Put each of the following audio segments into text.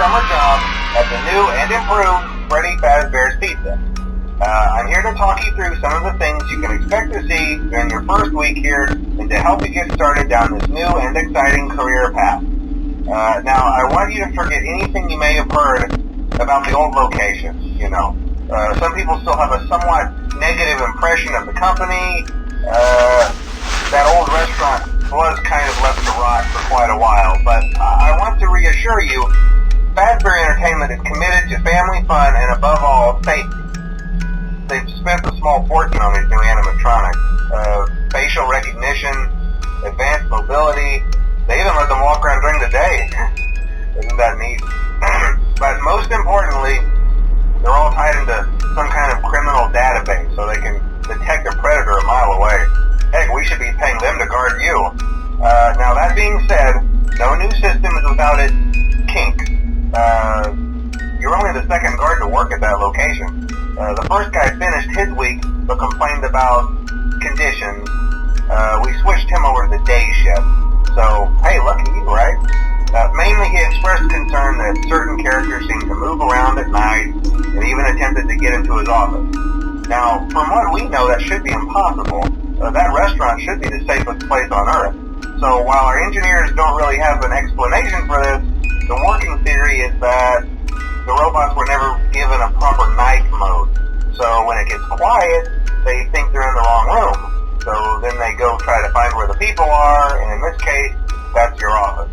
summer job at the new and improved Freddy Fazbear's Pizza. I'm here to talk you through some of the things you can expect to see during your first week here and to help you get started down this new and exciting career path. Now, I want you to forget anything you may have heard about the old location, some people still have a somewhat negative impression of the company. That old restaurant was kind of left to rot for quite a while, but I want to reassure you, Fazbear Entertainment is committed to family fun and above all, safety. They've spent a small fortune on these new animatronics. Facial recognition, advanced mobility, they even let them walk around during the day. Isn't that neat? But most importantly, they're all tied into some kind of criminal database so they can detect a predator a mile away. Heck, we should be paying them to guard you. Now that being said, no new system is without its kink. You're only the second guard to work at that location. The first guy finished his week but complained about conditions. We switched him over to the day shift. So, hey, lucky you, right? Mainly he expressed concern that certain characters seemed to move around at night and even attempted to get into his office. Now, from what we know, that should be impossible. That restaurant should be the safest place on Earth. So while our engineers don't really have an explanation for this, the working theory is that the robots were never given a proper night mode. So when it gets quiet, they think they're in the wrong room. So then they go try to find where the people are, and in this case, that's your office.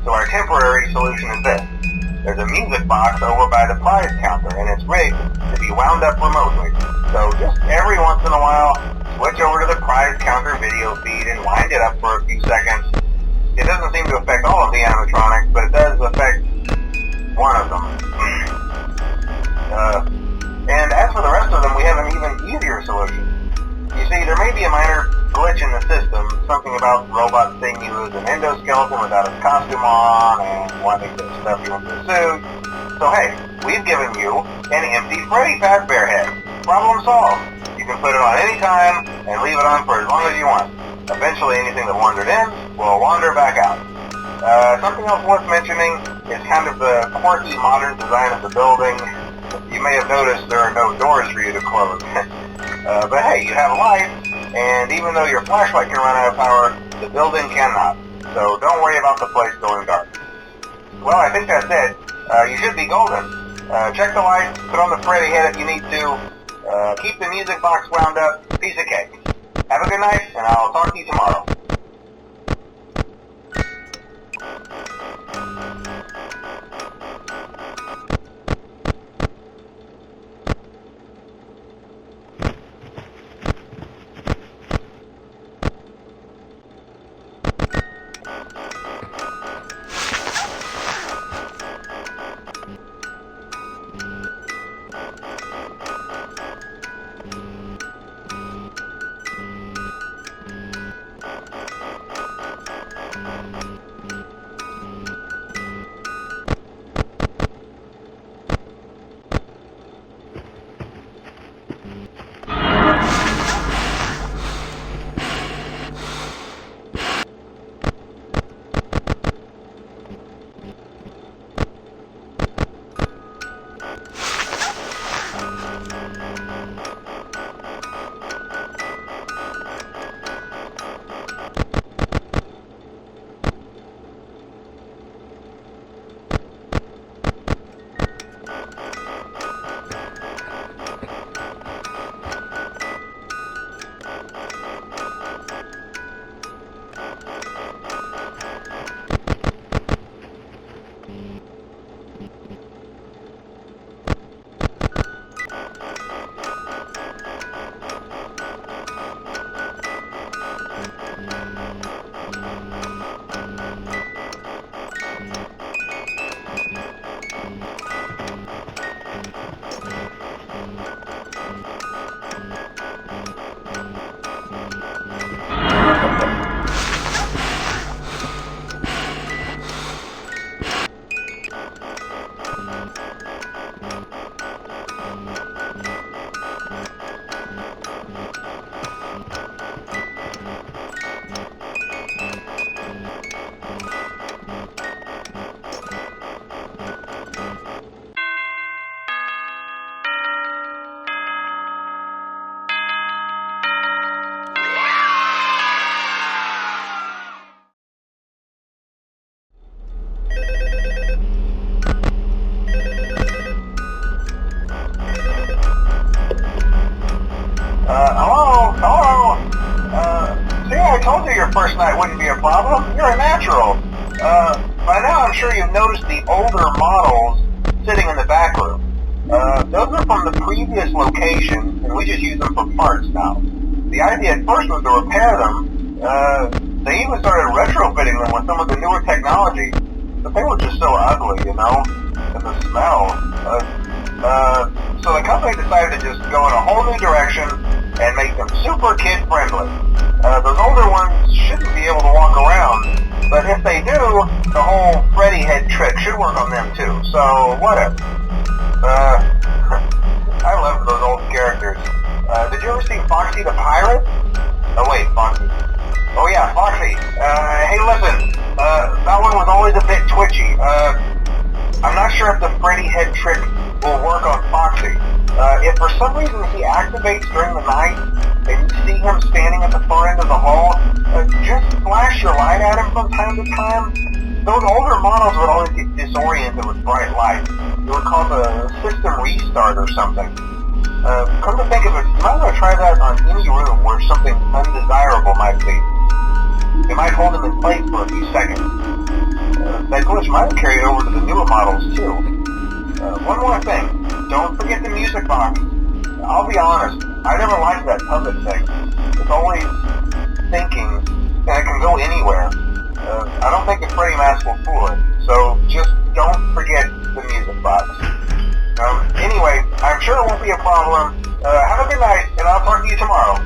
So our temporary solution is this. There's a music box over by the prize counter, and it's rigged to be wound up remotely. So just every once in a while, switch over to the prize counter video feed and wind it up for a few seconds. It doesn't seem to affect all of the animatronics, but it does affect one of them. And as for the rest of them, we have an even easier solution. You see, there may be a minor glitch in the system, something about robots seeing you as an endoskeleton without a costume on and wanting to stuff you into a suit. So hey, we've given you an empty Freddy Fazbear head. Problem solved. You can put it on any time and leave it on for as long as you want. Eventually anything that wandered in will wander back out. Something else worth mentioning is kind of the quirky modern design of the building. You may have noticed there are no doors for you to close. But hey, you have lights, and even though your flashlight can run out of power, the building cannot. So don't worry about the place going dark. Well, I think that's it. You should be golden. Check the lights, put on the Freddy head if you need to. Keep the music box wound up. Piece of cake. Have a good night, and I'll talk to you tomorrow. your first night wouldn't be a problem. You're a natural. By now I'm sure you've noticed the older models sitting in the back room. Those are from the previous location, and we just use them for parts now. The idea at first was to repair them. They even started retrofitting them with some of the newer technology, but they were just so ugly, you know, and the smell. So the company decided to just go in a whole new direction and make them super kid-friendly. Those older ones shouldn't be able to walk around, but if they do, the whole Freddy head trick should work on them too, so whatever. I love those old characters. Did you ever see Foxy the Pirate? Oh wait, Foxy. Oh yeah, Foxy. Hey listen, that one was always a bit twitchy. I'm not sure if the Freddy head trick will work on Foxy. If for some reason he activates during the night, and you see him standing at the far end of the hall, just flash your light at him from time to time. Those older models would always get disoriented with bright light. It would cause a system restart or something. Come to think of it, you might want to try that on any room where something undesirable might be. It might hold him in place for a few seconds. That glitch might carry it over to the newer models too. One more thing, don't forget the music box. I'll be honest, I never liked that puppet thing. It's always thinking, and it can go anywhere. I don't think the Freddy mask will fool it, so just don't forget the music box. Anyway, I'm sure it won't be a problem. Have a good night, and I'll talk to you tomorrow.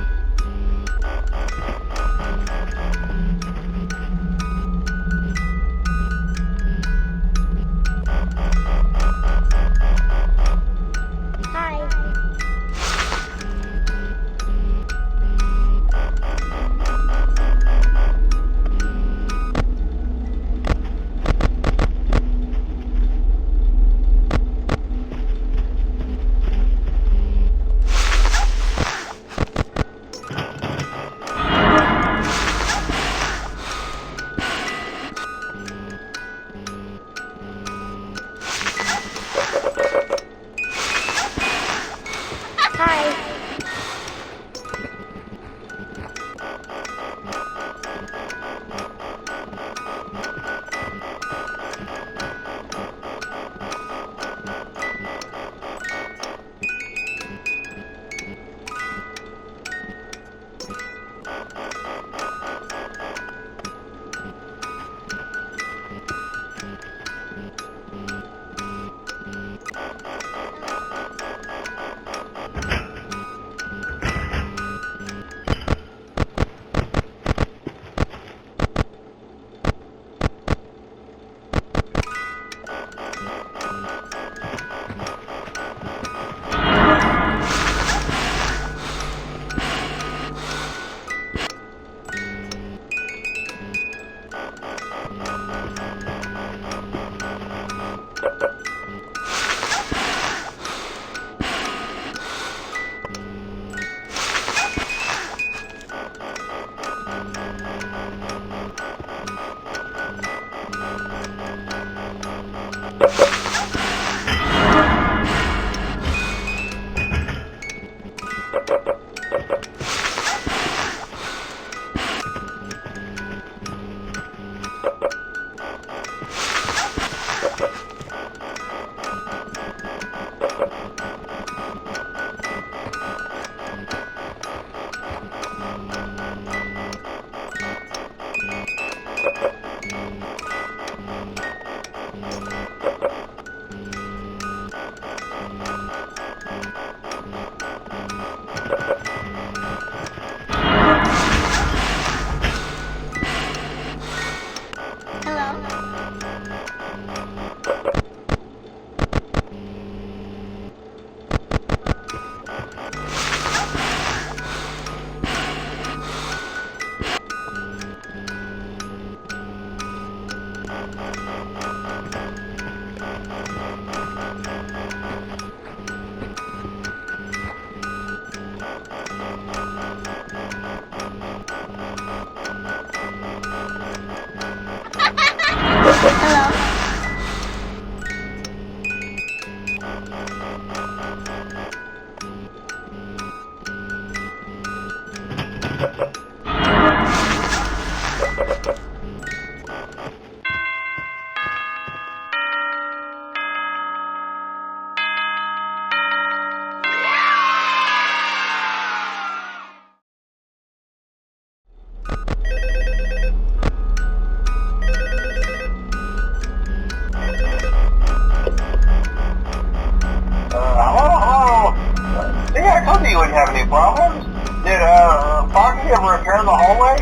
there in the hallway?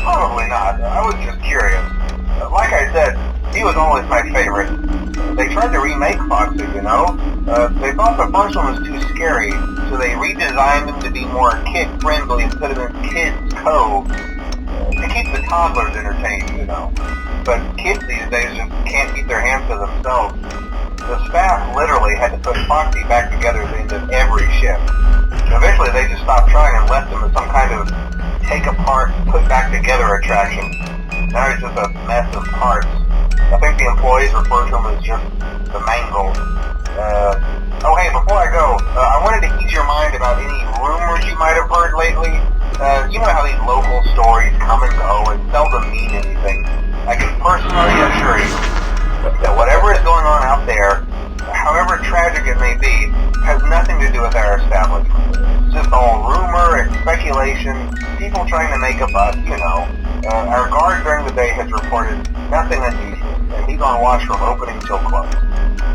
Probably not. I was just curious. Like I said, he was always my favorite. They tried to remake Foxy, you know? They thought the first one was too scary, so they redesigned him to be more kid-friendly and put him in Kids Cove to keep the toddlers entertained, you know. But kids these days just can't keep their hands to themselves. The staff literally had to put Foxy back together at the end of every shift. Eventually they just stopped trying and left him as some kind of take-apart, put-back-together attraction. Now he's just a mess of parts. I think the employees refer to him as just the mangled. Oh hey, before I go, I wanted to ease your mind about any rumors you might have heard lately. You know how these local stories come and go and seldom mean anything. I can personally assure you that whatever is going on out there, however tragic it may be, has nothing to do with our establishment. It's just all rumor and speculation, people trying to make a buck, you know. Our guard during the day has reported nothing unusual, and he's on watch from opening till close.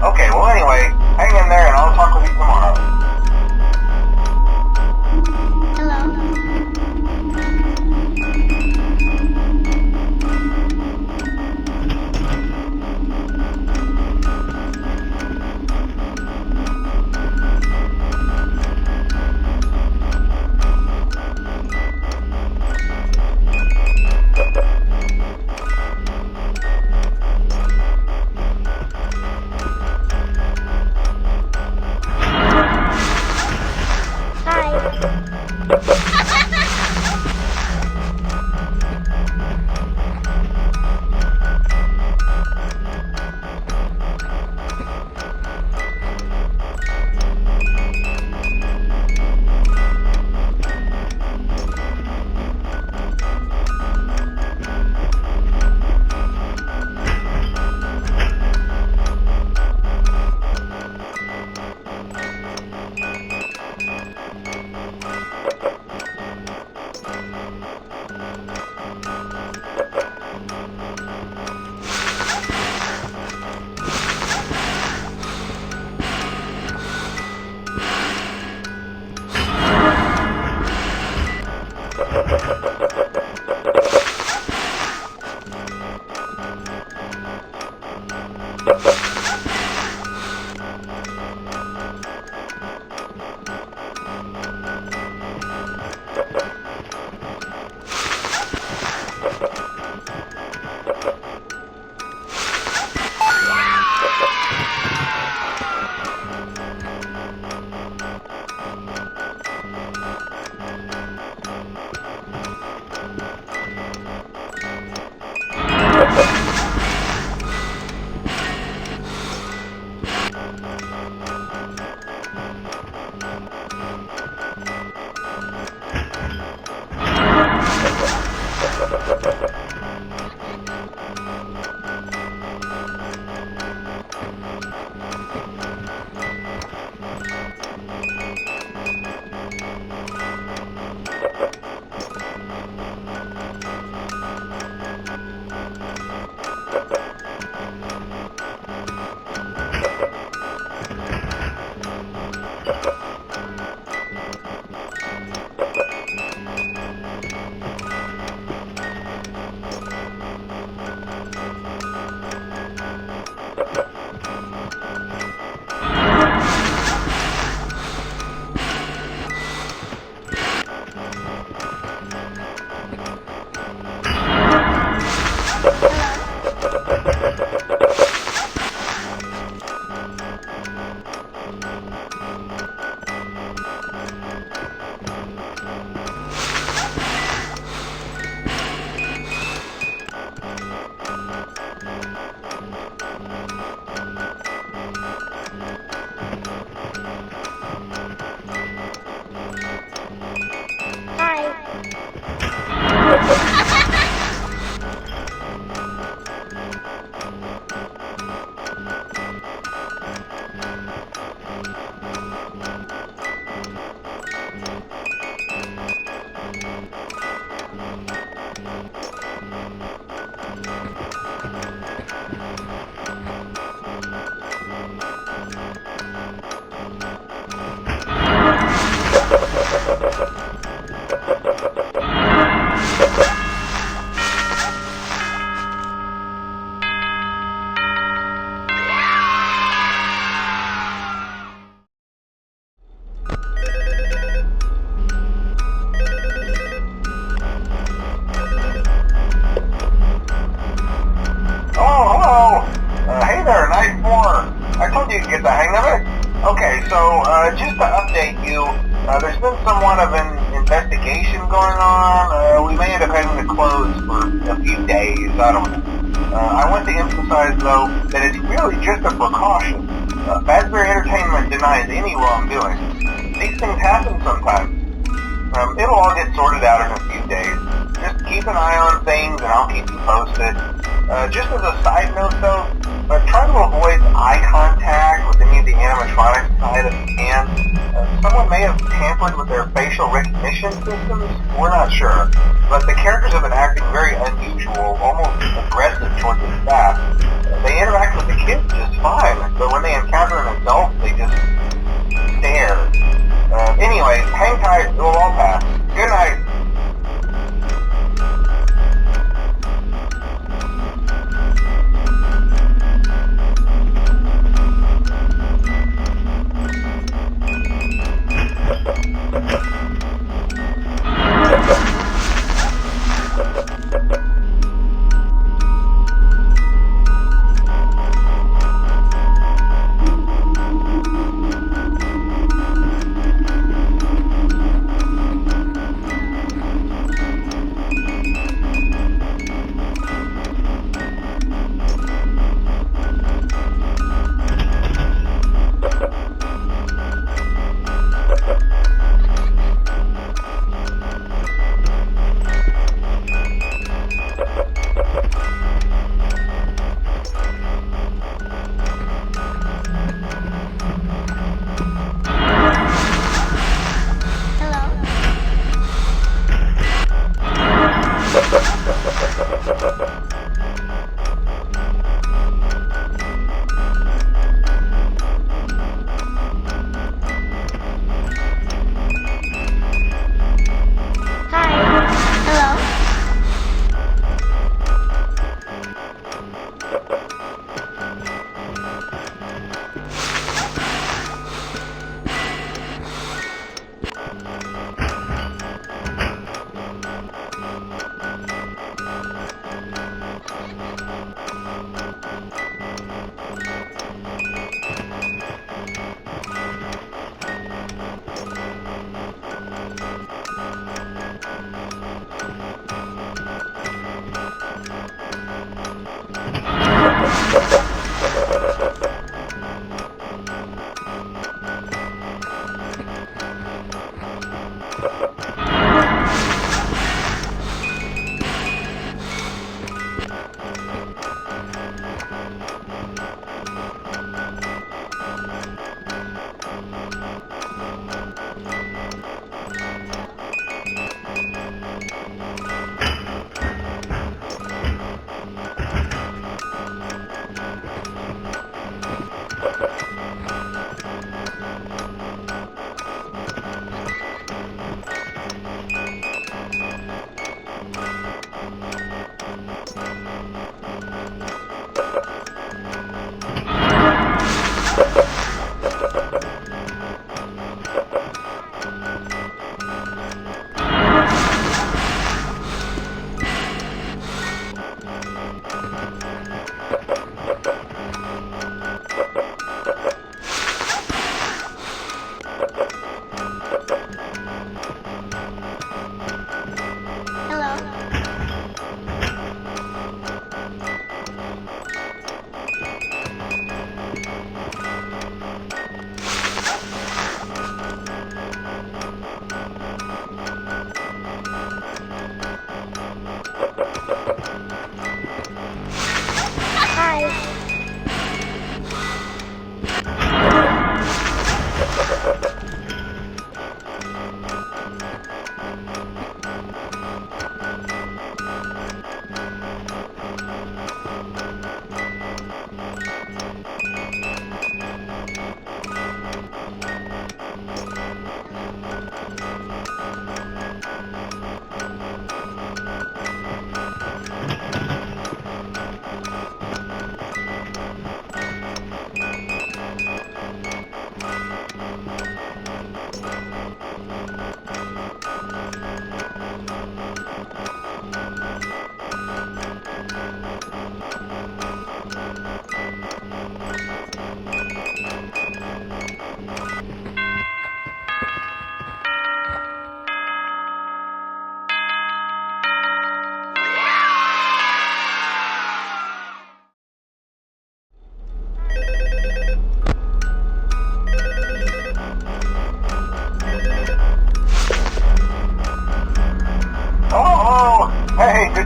Okay, well anyway, hang in there and I'll talk with you tomorrow. Hello. I told you to get the hang of it. Okay, so just to update you, there's been somewhat of an investigation going on. We may end up having to close for a few days. I don't know. I want to emphasize, though, that it's really just a precaution. Fazbear Entertainment denies any wrongdoing. These things happen sometimes. It'll all get sorted out in a few days. Just keep an eye on things and I'll keep you posted. Just as a side note though, try to avoid eye contact with any of the animatronic side if you can. Someone may have tampered with their facial recognition systems. We're not sure. But the characters have been acting very unusual, almost aggressive towards the staff. They interact with the kids just fine, but when they encounter an adult, they just stare. Anyway, hang tight, it'll all pass. Good night.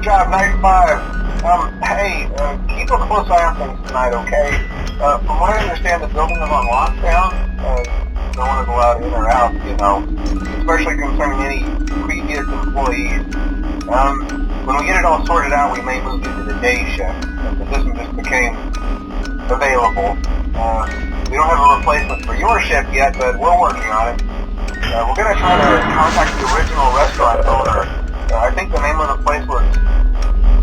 Good job, night 5. Hey, keep a close eye on things tonight, okay? From what I understand, the building is on lockdown. No one is allowed in or out, you know, especially concerning any previous employees. When we get it all sorted out, we may move you to the day shift. The position just became available. We don't have a replacement for your shift yet, but we're working on it. We're going to try to contact the original restaurant owner. I think the name of the place was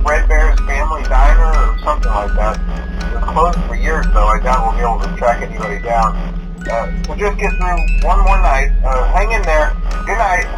Fredbear's Family Diner or something like that. It was closed for years, though. I doubt we'll be able to track anybody down. We'll just get through one more night. Hang in there. Good night.